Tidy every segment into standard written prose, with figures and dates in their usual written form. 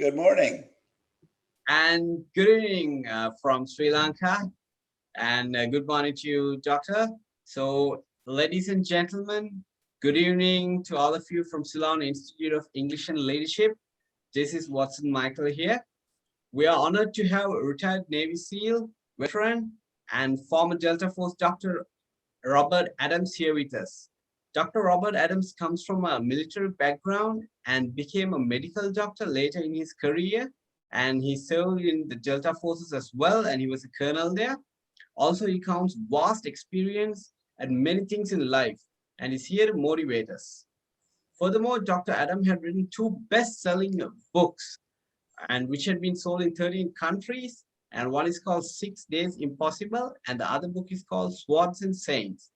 Good morning. And good evening from Sri Lanka. And good morning to you, Doctor. So, ladies and gentlemen, good evening to all of you from Ceylon Institute of English and Leadership. This is Watson Michael here. We are honored to have a retired Navy SEAL, veteran, and former Delta Force Dr. Robert Adams here with us. Dr. Robert Adams comes from a military background and became a medical doctor later in his career. And he served in the Delta Forces as well, and he was a colonel there. Also, he counts vast experience and many things in life and is here to motivate us. Furthermore, Dr. Adam had written two best-selling books and which had been sold in 13 countries. And one is called 6 Days Impossible, and the other book is called Swords and Saints.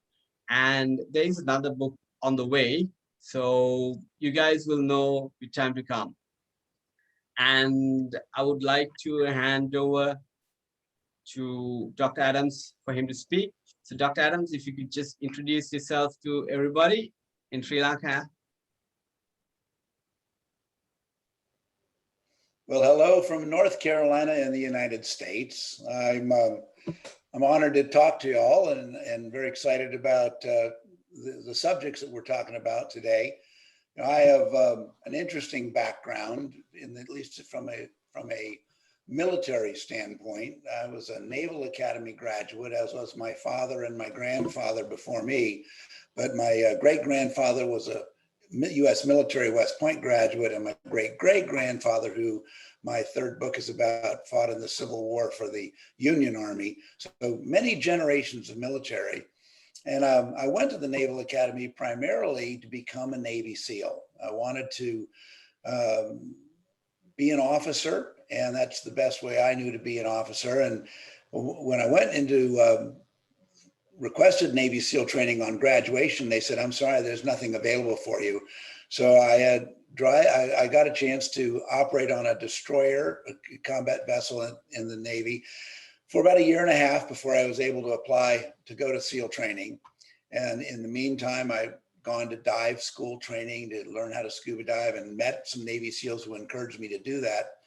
And there is another book on the way, so you guys will know with time to come. And I would like to hand over to Dr. Adams for him to speak. So Dr. Adams, if you could just introduce yourself to everybody in Sri Lanka. Well, hello from North Carolina in the United States. I'm honored to talk to you all and very excited about the subjects that we're talking about today. I have an interesting background, at least from a military standpoint. I was a Naval Academy graduate, as was my father and my grandfather before me. But my great-grandfather was a U.S. military West Point graduate, and my great-great-grandfather, who my third book is about, fought in the Civil War for the Union Army. So many generations of military. And I went to the Naval Academy primarily to become a Navy SEAL. I wanted to be an officer, and that's the best way I knew to be an officer. And when I went into requested Navy SEAL training on graduation, they said, "I'm sorry, there's nothing available for you." So I got a chance to operate on a destroyer, a combat vessel in the Navy, for about a year and a half before I was able to apply to go to SEAL training. And in the meantime, I've gone to dive school training to learn how to scuba dive and met some Navy SEALs who encouraged me to do that.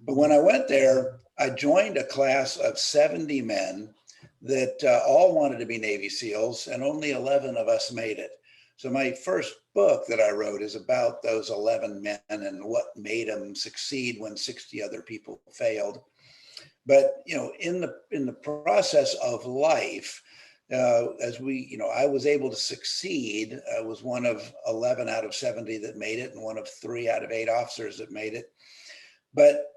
But when I went there, I joined a class of 70 men that all wanted to be Navy SEALs, and only 11 of us made it. So my first book that I wrote is about those 11 men and what made them succeed when 60 other people failed. But in the process of life, I was able to succeed. I was one of 11 out of 70 that made it, and one of 3 out of 8 officers that made it. But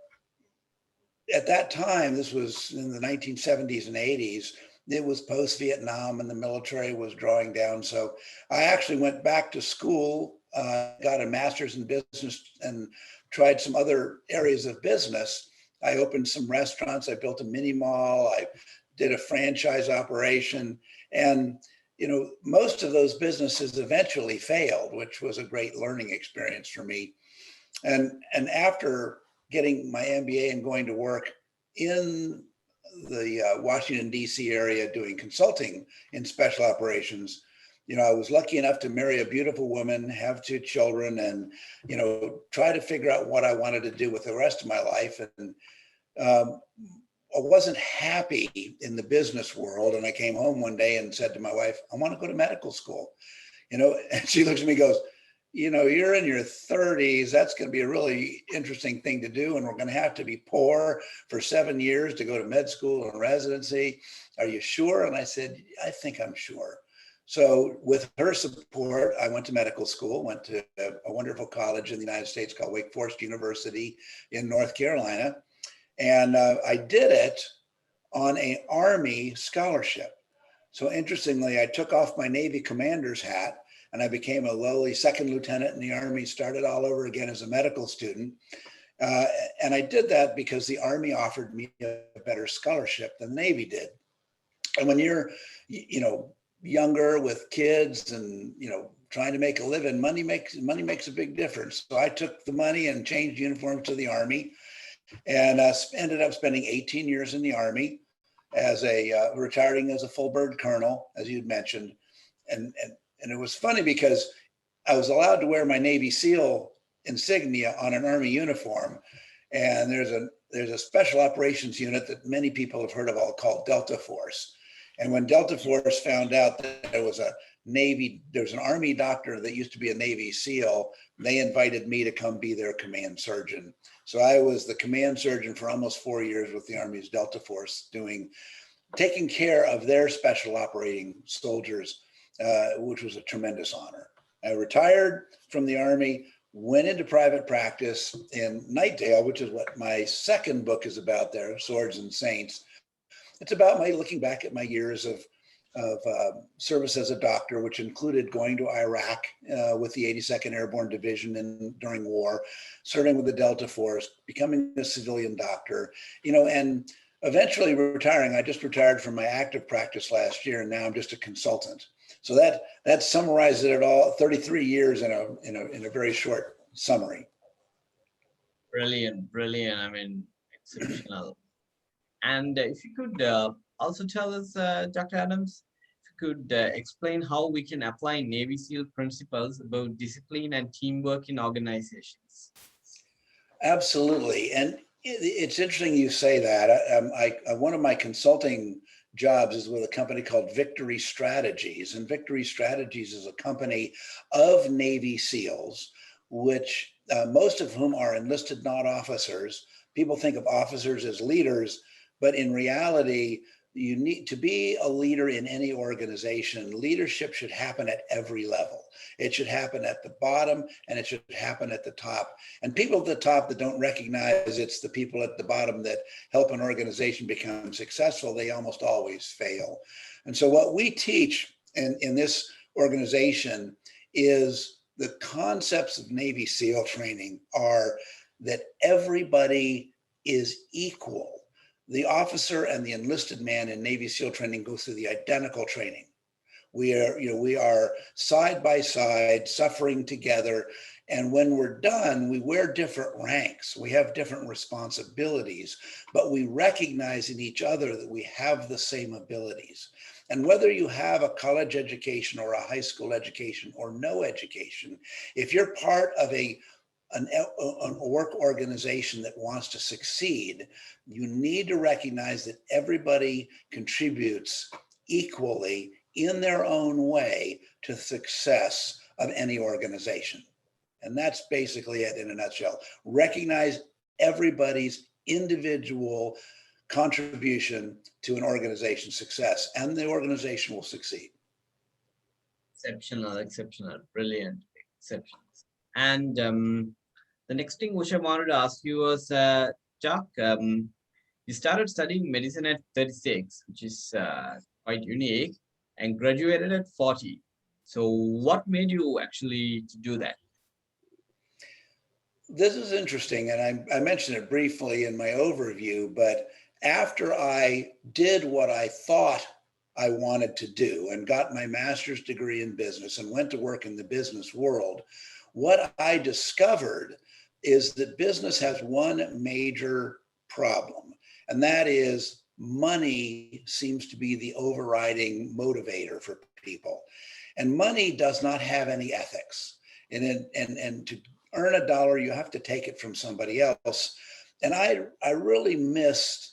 at that time, this was in the 1970s and 80s, it was post-Vietnam and the military was drawing down. So I actually went back to school, got a master's in business, and tried some other areas of business. I opened some restaurants. I built a mini mall. I did a franchise operation. And most of those businesses eventually failed, which was a great learning experience for me. And after getting my MBA and going to work in the Washington, D.C. area doing consulting in special operations, I was lucky enough to marry a beautiful woman, have 2 children, and, try to figure out what I wanted to do with the rest of my life. And I wasn't happy in the business world. And I came home one day and said to my wife, "I want to go to medical school." And she looks at me and goes, "You're in your 30s. That's going to be a really interesting thing to do. And we're going to have to be poor for 7 years to go to med school and residency. Are you sure?" And I said, "I think I'm sure." So with her support, I went to medical school, went to a wonderful college in the United States called Wake Forest University in North Carolina. And I did it on an Army scholarship. So interestingly, I took off my Navy commander's hat and I became a lowly 2nd lieutenant in the Army, started all over again as a medical student. And I did that because the Army offered me a better scholarship than the Navy did. And when you're, younger with kids and, trying to make a living, money makes a big difference. So I took the money and changed uniforms to the Army, and ended up spending 18 years in the Army as retiring as a full bird colonel, as you'd mentioned. And it was funny because I was allowed to wear my Navy SEAL insignia on an Army uniform. And there's a special operations unit that many people have heard of all called Delta Force. And when Delta Force found out that there's an Army doctor that used to be a Navy SEAL, they invited me to come be their command surgeon. So I was the command surgeon for almost 4 years with the Army's Delta Force, taking care of their special operating soldiers, which was a tremendous honor. I retired from the Army, went into private practice in Nightdale, which is what my second book is about there, Swords and Saints. It's about my looking back at my years of service as a doctor, which included going to Iraq with the 82nd Airborne Division during war, serving with the Delta Force, becoming a civilian doctor, and eventually retiring. I just retired from my active practice last year, and now I'm just a consultant. So that summarizes it all. 33 years in a very short summary. Brilliant, brilliant. I mean, exceptional. And if you could also tell us, Dr. Adams, if you could explain how we can apply Navy SEAL principles about discipline and teamwork in organizations. Absolutely. And it's interesting you say that. One of my consulting jobs is with a company called Victory Strategies. And Victory Strategies is a company of Navy SEALs, which most of whom are enlisted, not officers. People think of officers as leaders, but in reality, you need to be a leader in any organization. Leadership should happen at every level. It should happen at the bottom and it should happen at the top. And people at the top that don't recognize it's the people at the bottom that help an organization become successful, they almost always fail. And so what we teach in this organization is the concepts of Navy SEAL training are that everybody is equal. The officer and the enlisted man in Navy SEAL training go through the identical training. We are side by side, suffering together. And when we're done, we wear different ranks. We have different responsibilities, but we recognize in each other that we have the same abilities. And whether you have a college education or a high school education or no education, if you're part of a work organization that wants to succeed, you need to recognize that everybody contributes equally in their own way to the success of any organization. And that's basically it in a nutshell. Recognize everybody's individual contribution to an organization's success, and the organization will succeed. Exceptional, exceptional, brilliant, exceptional. And the next thing which I wanted to ask you was, Chuck, you started studying medicine at 36, which is quite unique, and graduated at 40. So what made you actually to do that? This is interesting, and I mentioned it briefly in my overview, but after I did what I thought I wanted to do and got my master's degree in business and went to work in the business world, what I discovered is that business has one major problem, and that is money seems to be the overriding motivator for people. And money does not have any ethics. And to earn a dollar, you have to take it from somebody else. And I really missed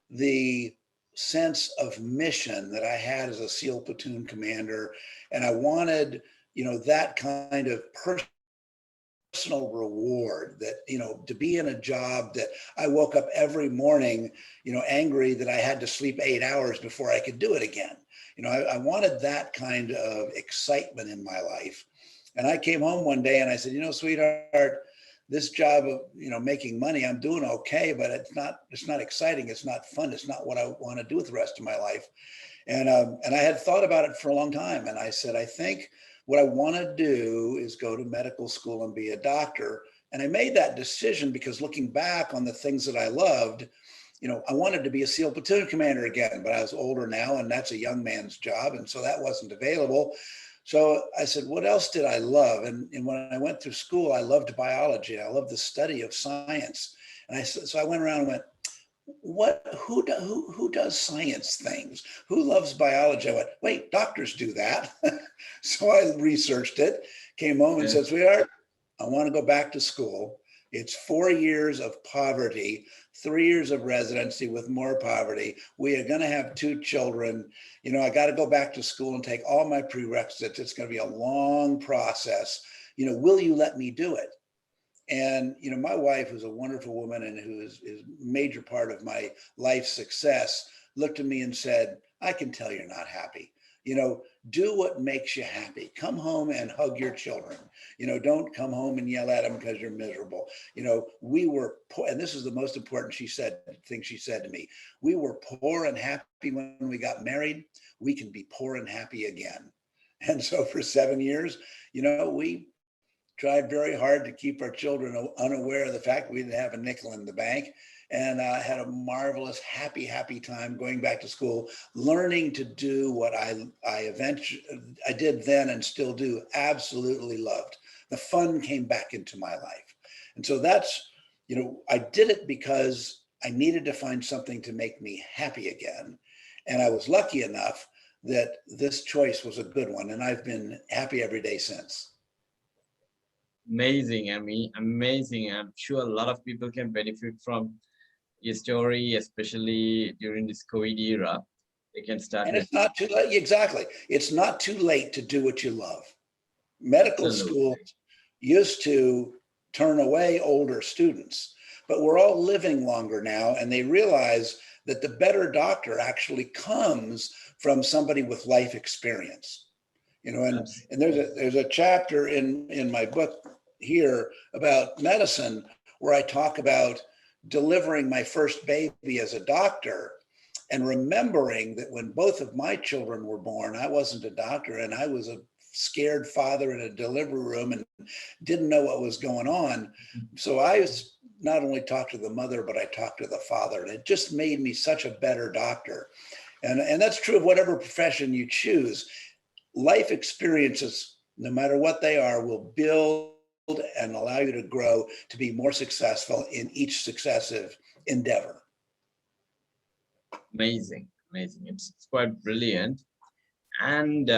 the sense of mission that I had as a SEAL platoon commander. And I wanted, that kind of personal reward, that, to be in a job that I woke up every morning, angry that I had to sleep 8 hours before I could do it again. I wanted that kind of excitement in my life. And I came home one day and I said, sweetheart, this job of, making money, I'm doing okay, but it's not exciting. It's not fun. It's not what I want to do with the rest of my life. And I had thought about it for a long time. And I said, I think what I want to do is go to medical school and be a doctor. And I made that decision because looking back on the things that I loved, I wanted to be a SEAL platoon commander again, but I was older now and that's a young man's job. And so that wasn't available. So I said, what else did I love? And when I went through school, I loved biology. I loved the study of science. And so I went around and went, who does science things? Who loves biology? I went, wait, doctors do that. So I researched it, came home and said, sweetheart, I want to go back to school. It's 4 years of poverty, 3 years of residency with more poverty. We are going to have 2 children. You know, I got to go back to school and take all my prerequisites. It's going to be a long process. You know, will you let me do it? And, you know, my wife, who's a wonderful woman and who is a major part of my life's success, looked at me and said, I can tell you're not happy. You know, do what makes you happy. Come home and hug your children. You know, don't come home and yell at them because you're miserable. You know, we were poor, and this is the most important thing she said to me. We were poor and happy when we got married. We can be poor and happy again. And so for 7 years, you know, we tried very hard to keep our children unaware of the fact we didn't have a nickel in the bank, and had a marvelous, happy time going back to school, learning to do what I did then and still do absolutely loved. The fun came back into my life. And so that's, you know, I did it because I needed to find something to make me happy again. And I was lucky enough that this choice was a good one. And I've been happy every day since. Amazing, amazing. I'm sure a lot of people can benefit from your story, especially during this COVID era. They can start And with it's not too late. Exactly. It's not too late to do what you love. Medical schools absolutely used to turn away older students, but we're all living longer now, and they realize that the better doctor actually comes from somebody with life experience. You know, and there's a chapter in my book here about medicine where I talk about delivering my first baby as a doctor and remembering that when both of my children were born, I wasn't a doctor and I was a scared father in a delivery room and didn't know what was going on. So I was not only talked to the mother, but I talked to the father, and it just made me such a better doctor. And that's true of whatever profession you choose. Life experiences, no matter what they are, will build and allow you to grow to be more successful in each successive endeavor. amazing, amazing. It's quite brilliant. And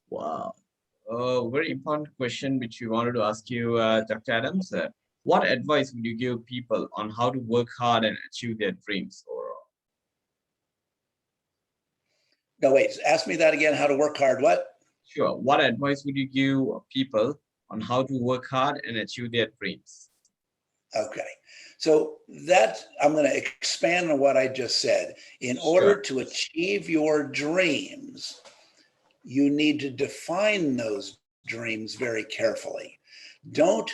wow, a very important question which we wanted to ask you, Dr. Adams. What advice would you give people on how to work hard and achieve their dreams overall? No, wait, ask me that again. How to work hard? What? Sure. What advice would you give people on how to work hard and achieve their dreams? Okay. So that I'm going to expand on what I just said. In order Sure. to achieve your dreams, you need to define those dreams very carefully. Don't,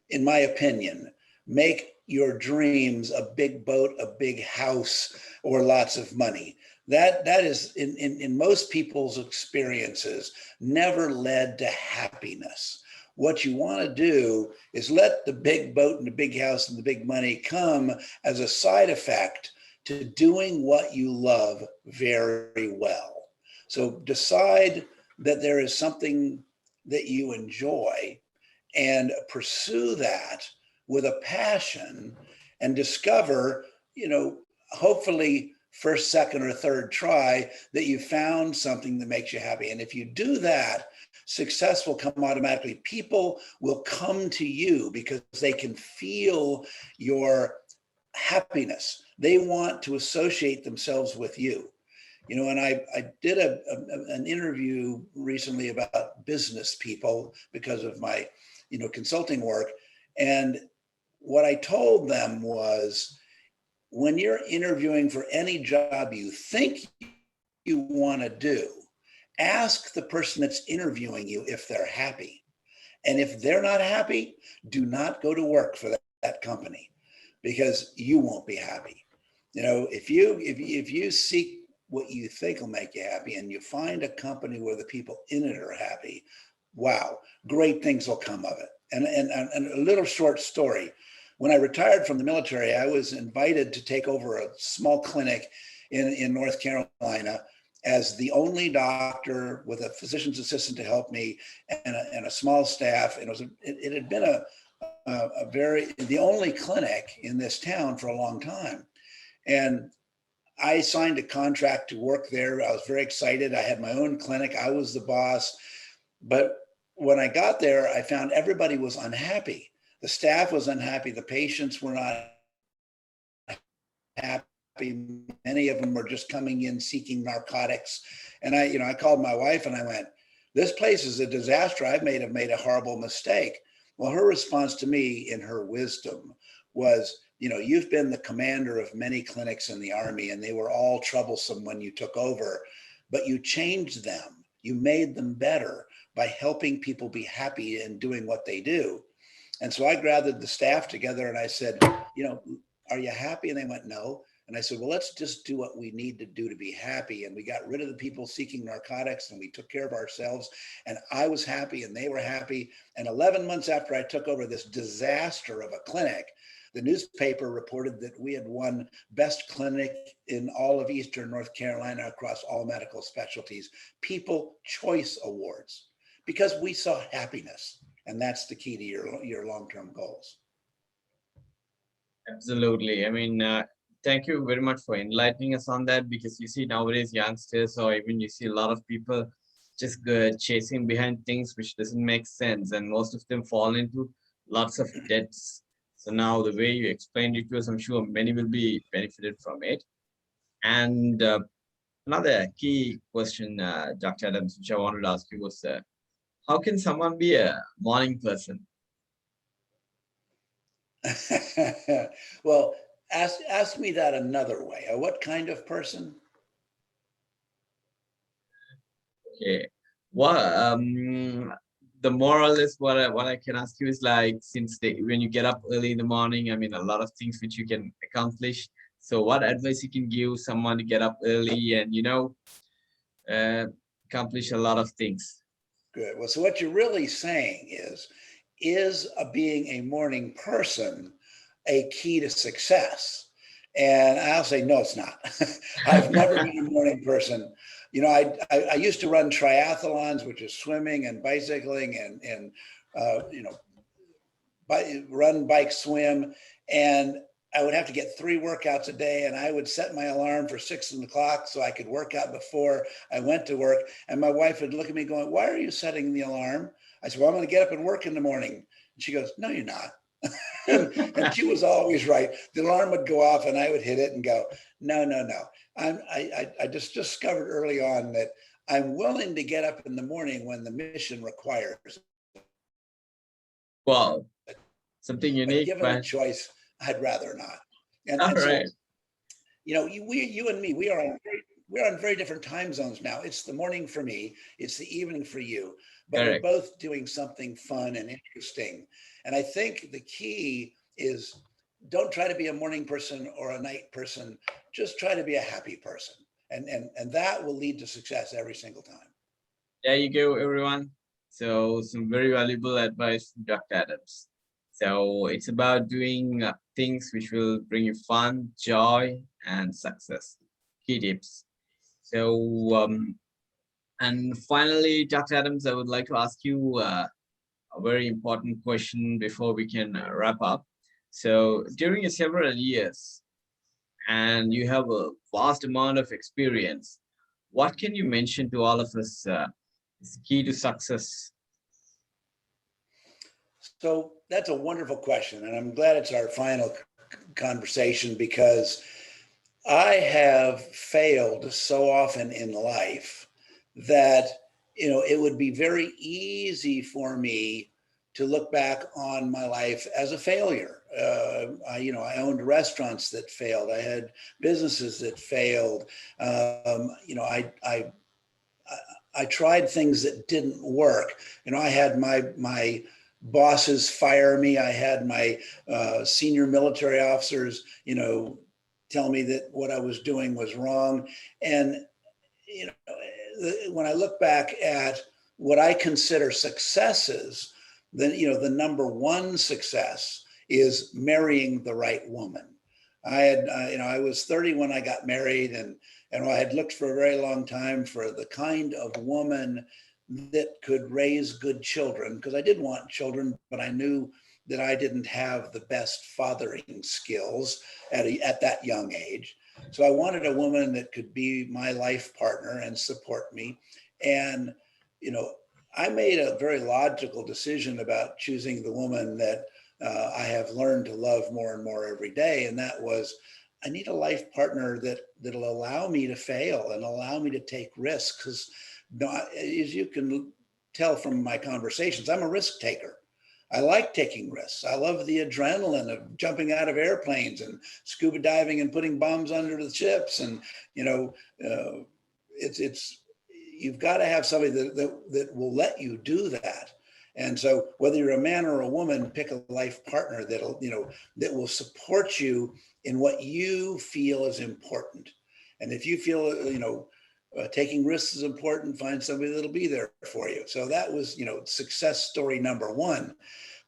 in my opinion, make your dreams a big boat, a big house, or lots of money. That is in most people's experiences never led to happiness. What you want to do is let the big boat and the big house and the big money come as a side effect to doing what you love very well. So decide that there is something that you enjoy and pursue that with a passion and discover, you know, hopefully first, second, or third try that you found something that makes you happy. And if you do that, success will come automatically. People will come to you because they can feel your happiness. They want to associate themselves with you. You know, and I did an interview recently about business people because of my, you know, consulting work. And what I told them was, when you're interviewing for any job you think you want to do, ask the person that's interviewing you if they're happy. And if they're not happy, do not go to work for that company, because you won't be happy. You know, if you seek what you think will make you happy and you find a company where the people in it are happy, wow, great things will come of it. And a little short story. When I retired from the military, I was invited to take over a small clinic in North Carolina as the only doctor with a physician's assistant to help me and a small staff. And it had been the only clinic in this town for a long time. And I signed a contract to work there. I was very excited. I had my own clinic. I was the boss. But when I got there, I found everybody was unhappy. The staff was unhappy. The patients were not happy. Many of them were just coming in seeking narcotics. And I called my wife and I went, this place is a disaster. Have made a horrible mistake. Well, her response to me in her wisdom was, you've been the commander of many clinics in the Army and they were all troublesome when you took over, but you changed them. You made them better by helping people be happy and doing what they do. And so I gathered the staff together and I said, are you happy? And they went, no. And I said, well, let's just do what we need to do to be happy. And we got rid of the people seeking narcotics and we took care of ourselves. And I was happy and they were happy. And 11 months after I took over this disaster of a clinic, the newspaper reported that we had won best clinic in all of Eastern North Carolina across all medical specialties, People Choice Awards, because we saw happiness. And that's the key to your long-term goals. Absolutely. I mean, thank you very much for enlightening us on that, because you see nowadays youngsters, or even you see a lot of people just chasing behind things which doesn't make sense, and most of them fall into lots of debts. So now the way you explained it to us, I'm sure many will be benefited from it. And another key question, Dr. Adams, which I wanted to ask you was, how can someone be a morning person? Well, ask me that another way. What kind of person? Okay. What the moral is, what I can ask you is, like, since when you get up early in the morning, I mean, a lot of things which you can accomplish. So what advice you can give someone to get up early and uh, accomplish a lot of things? Good. Well, so what you're really saying is being a morning person a key to success? And I'll say, no, it's not. I've never been a morning person. I used to run triathlons, which is swimming and bicycling and run, bike, swim. And I would have to get 3 workouts a day, and I would set my alarm for 6 o'clock so I could work out before I went to work. And my wife would look at me going, why are you setting the alarm? I said, well, I'm going to get up and work in the morning. And she goes, no, you're not. And she was always right. The alarm would go off and I would hit it and go, no. I just discovered early on that I'm willing to get up in the morning when the mission requires. Wow, something But unique, given a but choice, I'd rather not. all And so, right. you and me, we're on very different time zones now. It's the morning for me, it's the evening for you, but we're Correct. both doing something fun and interesting. And I think the key is, don't try to be a morning person or a night person. Just try to be a happy person. And that will lead to success every single time. There you go, everyone. So some very valuable advice from Dr. Adams. So it's about doing things which will bring you fun, joy, and success. Key tips. So, and finally, Dr. Adams, I would like to ask you a very important question before we can wrap up. So, during your several years, and you have a vast amount of experience, what can you mention to all of us is key to success? So that's a wonderful question. And I'm glad it's our final conversation, because I have failed so often in life that, it would be very easy for me to look back on my life as a failure. I owned restaurants that failed. I had businesses that failed. I tried things that didn't work. I had my bosses fire me. I had my senior military officers, tell me that what I was doing was wrong. And when I look back at what I consider successes, then the number one success is marrying the right woman. I was 30 when I got married, and I had looked for a very long time for the kind of woman that could raise good children, because I did want children, but I knew that I didn't have the best fathering skills at that young age. So I wanted a woman that could be my life partner and support me. And, I made a very logical decision about choosing the woman that I have learned to love more and more every day. And that was, I need a life partner that'll allow me to fail and allow me to take risks. Because as you can tell from my conversations, I'm a risk taker. I like taking risks. I love the adrenaline of jumping out of airplanes and scuba diving and putting bombs under the ships. And, it's you've got to have somebody that will let you do that. And so whether you're a man or a woman, pick a life partner that will support you in what you feel is important. And if you feel, taking risks is important, find somebody that'll be there for you. So that was, success story number one.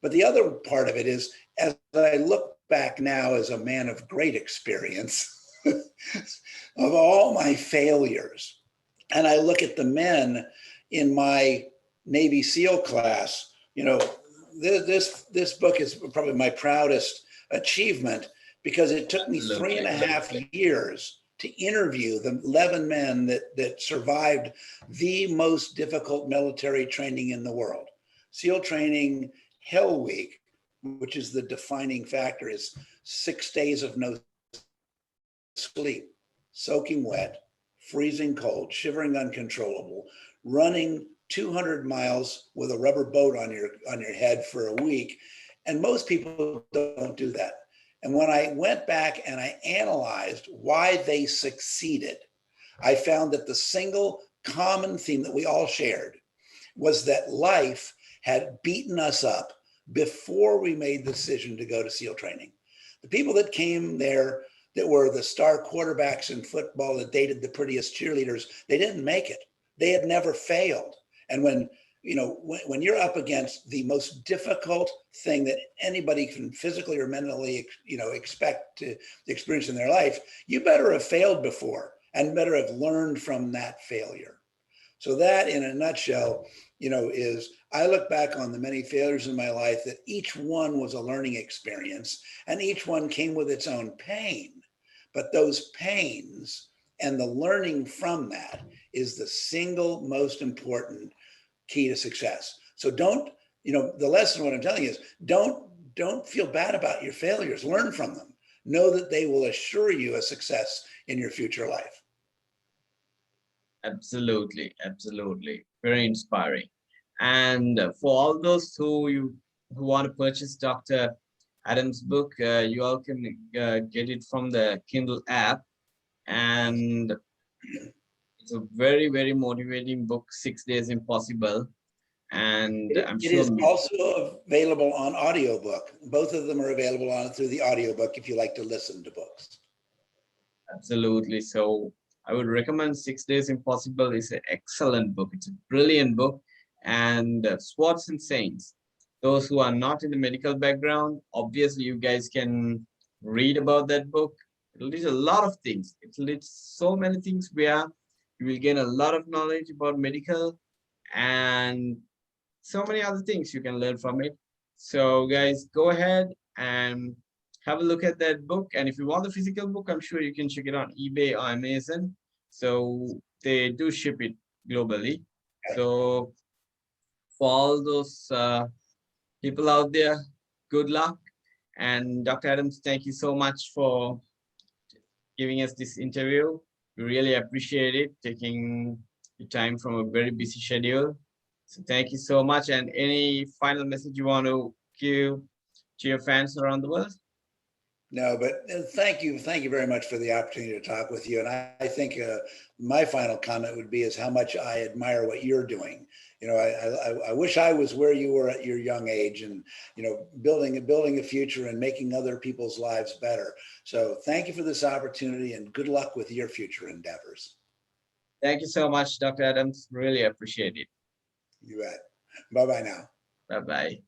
But the other part of it is, as I look back now as a man of great experience, of all my failures, and I look at the men in my Navy SEAL class, this book is probably my proudest achievement, because it took me 3.5 years to interview the 11 men that survived the most difficult military training in the world. SEAL training, Hell Week, which is the defining factor, is 6 days of no sleep, soaking wet, freezing cold, shivering uncontrollable, running 200 miles with a rubber boat on your head for a week. And most people don't do that. And when I went back and I analyzed why they succeeded, I found that the single common theme that we all shared was that life had beaten us up before we made the decision to go to SEAL training. The people that came there that were the star quarterbacks in football that dated the prettiest cheerleaders, they didn't make it. They had never failed. And when you're up against the most difficult thing that anybody can physically or mentally, expect to experience in their life, you better have failed before and better have learned from that failure. So that, in a nutshell, is, I look back on the many failures in my life, that each one was a learning experience and each one came with its own pain. But those pains and the learning from that is the single most important key to success. So the lesson, what I'm telling you is, don't feel bad about your failures. Learn from them. Know that they will assure you a success in your future life. Absolutely, absolutely. Very inspiring. And for all those who want to purchase Dr. Adams' book, you all can get it from the Kindle app. And it's a very, very motivating book, 6 Days Impossible. And I'm It sure is also available on audiobook. Both of them are available through the audiobook if you like to listen to books. absolutely. So I would recommend 6 Days Impossible. Is an excellent book. It's a brilliant book. And SWOTs and Saints. Those who are not in the medical background, obviously you guys can read about that book. It lists a lot of things. It lists so many things where you will gain a lot of knowledge about medical and so many other things you can learn from it. So guys, go ahead and have a look at that book. And if you want the physical book, I'm sure you can check it on eBay or Amazon. So they do ship it globally. So for all those people out there, good luck. And Dr. Adams, thank you so much for giving us this interview. We really appreciate it, taking the time from a very busy schedule. So thank you so much. And any final message you want to give to your fans around the world? No, but thank you very much for the opportunity to talk with you. And I think my final comment would be is how much I admire what you're doing. I wish I was where you were at your young age, and building a future and making other people's lives better. So thank you for this opportunity, and good luck with your future endeavors. Thank you so much, Dr. Adams. Really appreciate it. You bet. Bye-bye now. Bye-bye.